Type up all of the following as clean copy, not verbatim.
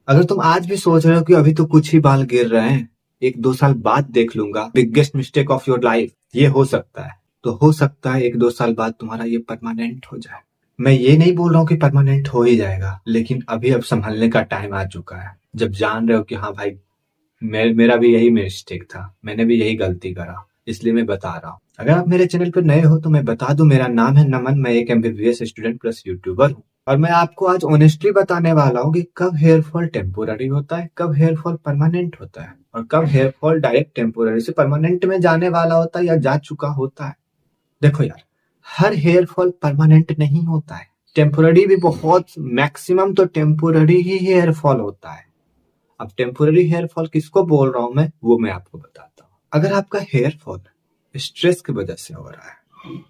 अगर तुम आज भी सोच रहे हो कि अभी तो कुछ ही बाल गिर रहे हैं, 1-2 साल बाद देख लूंगा, biggest mistake of your life, ये हो सकता है। तो हो सकता है 1-2 साल बाद तुम्हारा ये परमानेंट हो जाए। मैं ये नहीं बोल रहा हूँ कि परमानेंट हो ही जाएगा, लेकिन अभी अब संभलने का टाइम आ चुका है। जब जान रहे हो कि हाँ भाई, मेरा भी यही मिस्टेक था, मैंने भी यही गलती करा, इसलिए मैं बता रहा हूँ। अगर आप मेरे चैनल पर नए हो तो मैं बता दूं, मेरा नाम है नमन, मैं एक एमबीबीएस स्टूडेंट प्लस यूट्यूबर हूँ। और मैं आपको आज ऑनेस्टली बताने वाला हूँ कि कब हेयर फॉल टेम्पोररी होता है, कब हेयर फॉल परमानेंट होता है, और कब हेयर फॉल डायरेक्ट टेम्पोररी से परमानेंट में जाने वाला होता है या जा चुका होता है। देखो यार, हर हेयर फॉल परमानेंट नहीं होता है, टेम्पोररी भी बहुत, मैक्सिमम तो टेम्पोररी ही हेयर फॉल होता है। अब टेम्पोररी हेयर फॉल किसको बोल रहा हूं मैं, वो मैं आपको बताता हूँ। अगर आपका हेयर फॉल स्ट्रेस की वजह से हो रहा है,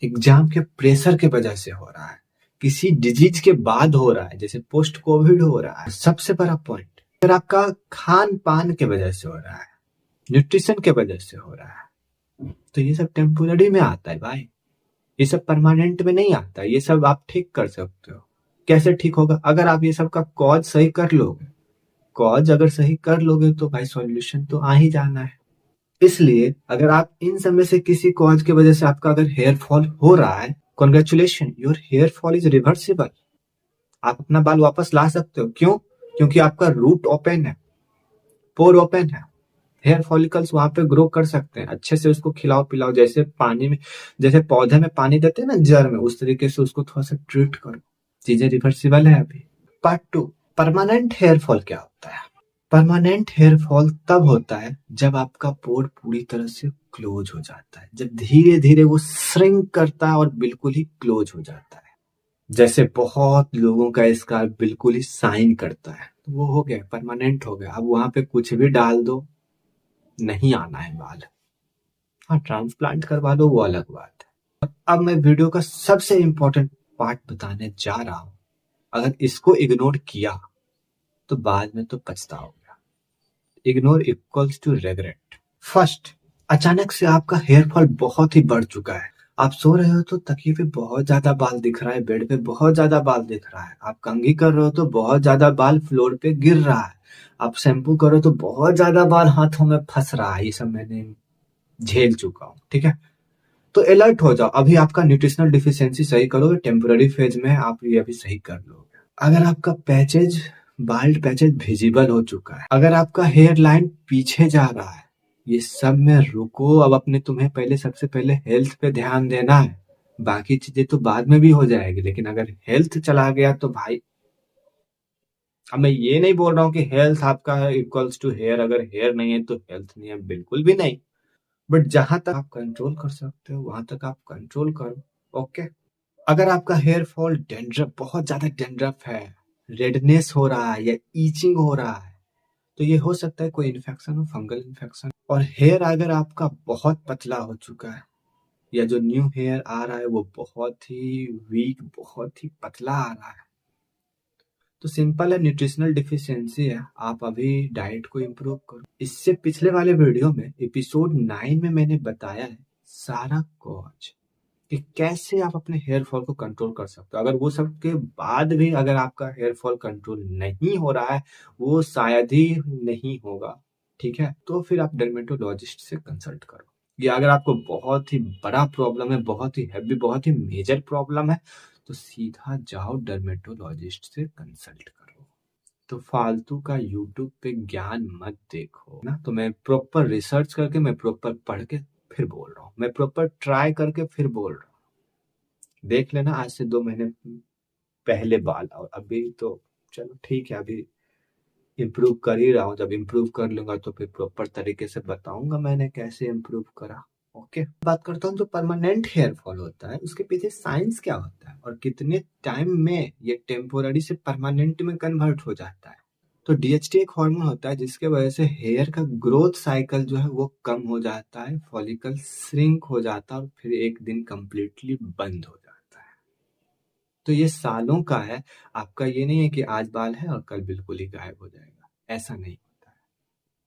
एग्जाम के प्रेशर की वजह से हो रहा है, किसी डिजीज के बाद हो रहा है, जैसे पोस्ट कोविड हो रहा है, सबसे बड़ा पॉइंट, अगर आपका खान पान के वजह से हो रहा है, न्यूट्रिशन के वजह से हो रहा है, तो ये सब टेम्पोररी में आता है भाई। ये सब परमानेंट में नहीं आता। ये सब आप ठीक कर सकते हो। कैसे ठीक होगा? अगर आप ये सब का कॉज सही कर लोगे। कॉज अगर सही कर लोगे तो भाई सॉल्यूशन तो आ ही जाना है। इसलिए अगर आप इन सब में से किसी कॉज की वजह से आपका अगर हेयर फॉल हो रहा है, congratulation, your hair fall is reversible. आप अपना बाल वापस ला सकते हो। क्यों? क्योंकि आपका रूट ओपन है, पोर ओपन है, हेयर फॉलिकल्स वहां पे ग्रो कर सकते हैं। अच्छे से उसको खिलाओ पिलाओ, जैसे पानी में, जैसे पौधे में पानी देते हैं ना जड़ में, उस तरीके से उसको थोड़ा सा ट्रीट करो। चीजें रिवर्सिबल है अभी। पार्ट 2, परमानेंट हेयर फॉल क्या होता है? परमानेंट हेयर फॉल तब होता है जब आपका पोर पूरी तरह से क्लोज हो जाता है, जब धीरे धीरे वो श्रिंक करता है और बिल्कुल ही क्लोज हो जाता है। जैसे बहुत लोगों का स्कार्फ बिल्कुल ही साइन करता है, तो वो हो गया, परमानेंट हो गया। अब वहां पे कुछ भी डाल दो, नहीं आना है बाल। हाँ, ट्रांसप्लांट करवा दो, वो अलग बात है। अब मैं वीडियो का सबसे इंपॉर्टेंट पार्ट बताने जा रहा हूं। अगर इसको इग्नोर किया तो बाद में तो पछताओगे। Ignore equals to regret. First, अचानक से आपका हेयर फॉल बहुत ही बढ़ चुका है। आप सो रहे हो तो तकिए पे बहुत ज्यादा बाल दिख रहा है, बेड पे बहुत ज्यादा बाल दिख रहा है, आप कंघी कर रहे हो तो बहुत ज्यादा बाल फ्लोर पे गिर रहा है, आप शैम्पू करो तो बहुत ज्यादा बाल हाथों में फंस रहा है। ये सब मैंने झेल चुका हूँ, ठीक है? तो अलर्ट हो जाओ। अभी आपका न्यूट्रिशनल डिफिशियंसी सही करो, टेम्पररी फेज में आप ये अभी सही कर लोगे। अगर आपका पैचेज, बाल्ड पैचेज विजिबल हो चुका है, अगर आपका हेयर लाइन पीछे जा रहा है, ये सब में रुको। अब अपने, तुम्हें पहले, सबसे पहले हेल्थ पे ध्यान देना है। बाकी चीजें तो बाद में भी हो जाएगी, लेकिन अगर हेल्थ चला गया तो भाई, अब मैं ये नहीं बोल रहा हूँ कि हेल्थ आपका इक्वल्स टू हेयर, अगर हेयर नहीं है तो हेल्थ नहीं है, बिल्कुल भी नहीं। बट जहां तक आप कंट्रोल कर सकते हो वहां तक आप कंट्रोल करो। ओके? अगर आपका हेयर फॉल डेंड्रफ, बहुत ज्यादा डेंड्रफ है, रेडनेस हो रहा है या ईचिंग हो रहा है, तो ये हो सकता है कोई इन्फेक्शन हो, फंगल इन्फेक्शन। और हेयर अगर आपका बहुत पतला हो चुका है, या जो न्यू हेयर आ रहा है वो बहुत ही वीक, बहुत ही पतला आ रहा है, तो सिंपल है, न्यूट्रिशनल डिफिशियंसी है। आप अभी डाइट को इम्प्रूव करो। इससे पिछले वाले वीडियो में, एपिसोड 9 में मैंने बताया है सारा कॉज, कि कैसे आप अपने हेयर फॉल को कंट्रोल कर सकते हो। अगर वो सब के बाद भी अगर आपका हेयर फॉल कंट्रोल नहीं हो रहा है, वो शायद ही नहीं होगा, ठीक है, तो फिर आप डर्मेटोलॉजिस्ट से कंसल्ट करो। या अगर आपको बहुत ही बड़ा प्रॉब्लम है, बहुत ही हैवी, बहुत ही मेजर प्रॉब्लम है, तो सीधा जाओ डर्मेटोलॉजिस्ट से कंसल्ट करो। तो फालतू का यूट्यूब पे ज्ञान मत देखो ना। तो मैं प्रॉपर रिसर्च करके, मैं प्रॉपर पढ़ के फिर बोल रहा हूँ, मैं प्रॉपर ट्राई करके फिर बोल रहा हूँ। देख लेना, आज से 2 महीने पहले बाल और अभी तो चलो ठीक है, अभी इम्प्रूव कर ही रहा हूँ। जब इम्प्रूव कर लूंगा तो फिर प्रॉपर तरीके से बताऊंगा मैंने कैसे इम्प्रूव करा। ओके, बात करता हूँ जो परमानेंट हेयर फॉल होता है उसके पीछे साइंस क्या होता है और कितने टाइम में ये टेम्पोररी से परमानेंट में कन्वर्ट हो जाता है। तो डीएचटी एक हार्मोन होता है जिसके वजह से हेयर का ग्रोथ साइकिल जो है वो कम हो जाता है, फॉलिकल श्रिंक हो जाता है और फिर एक दिन कंप्लीटली बंद हो जाता है। तो ये सालों का है। आपका ये नहीं है कि आज बाल है और कल बिल्कुल ही गायब हो जाएगा, ऐसा नहीं होता है।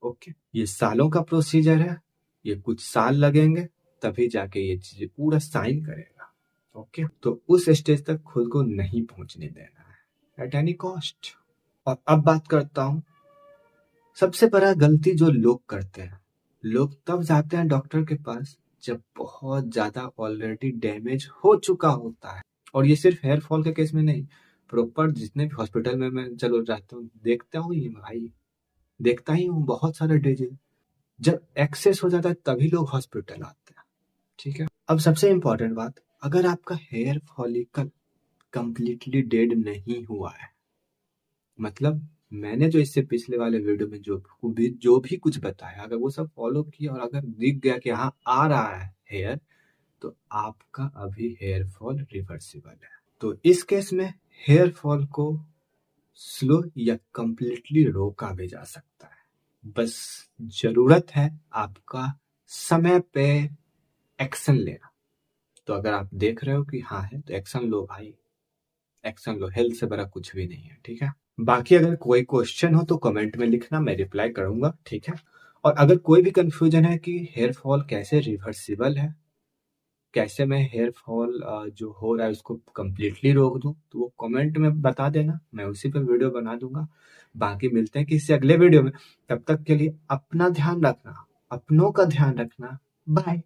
ओके, ये सालों का प्रोसीजर है, ये कुछ साल लगेंगे, तभी जाके ये चीज पूरा साइन करेगा। ओके, तो उस स्टेज तक खुद को नहीं पहुंचने देना है एट एनी कॉस्ट। और अब बात करता हूं सबसे बड़ा गलती जो लोग करते हैं। लोग तब जाते हैं डॉक्टर के पास जब बहुत ज्यादा ऑलरेडी डैमेज हो चुका होता है। और ये सिर्फ हेयर फॉल के केस में नहीं, प्रॉपर जितने भी हॉस्पिटल में मैं चलो जाता हूँ देखता हूँ, ये भाई देखता ही हूँ बहुत सारे डिजीज जब एक्सेस हो जाता है तभी लोग हॉस्पिटल आते हैं। ठीक है, अब सबसे इंपॉर्टेंट बात, अगर आपका हेयर फॉलिकल कंप्लीटली डेड नहीं हुआ है, मतलब मैंने जो इससे पिछले वाले वीडियो में जो भी कुछ बताया, अगर वो सब फॉलो किया और अगर दिख गया कि हाँ आ रहा है हेयर, तो आपका अभी हेयर फॉल रिवर्सिबल है। तो इस केस में हेयर फॉल को स्लो या कंप्लीटली रोका भी जा सकता है। बस जरूरत है आपका समय पे एक्शन लेना। तो अगर आप देख रहे हो कि हाँ है तो एक्शन लो भाई, एक्शन लो, हेल्थ से बड़ा कुछ भी नहीं है। ठीक है, बाकी अगर कोई क्वेश्चन हो तो कमेंट में लिखना, मैं रिप्लाई करूंगा। ठीक है, और अगर कोई भी कंफ्यूजन है कि हेयर फॉल कैसे रिवर्सिबल है, कैसे मैं हेयर फॉल जो हो रहा है उसको कंप्लीटली रोक दूं, तो वो कमेंट में बता देना, मैं उसी पर वीडियो बना दूंगा। बाकी मिलते हैं किसी अगले वीडियो में, तब तक के लिए अपना ध्यान रखना, अपनों का ध्यान रखना। बाय।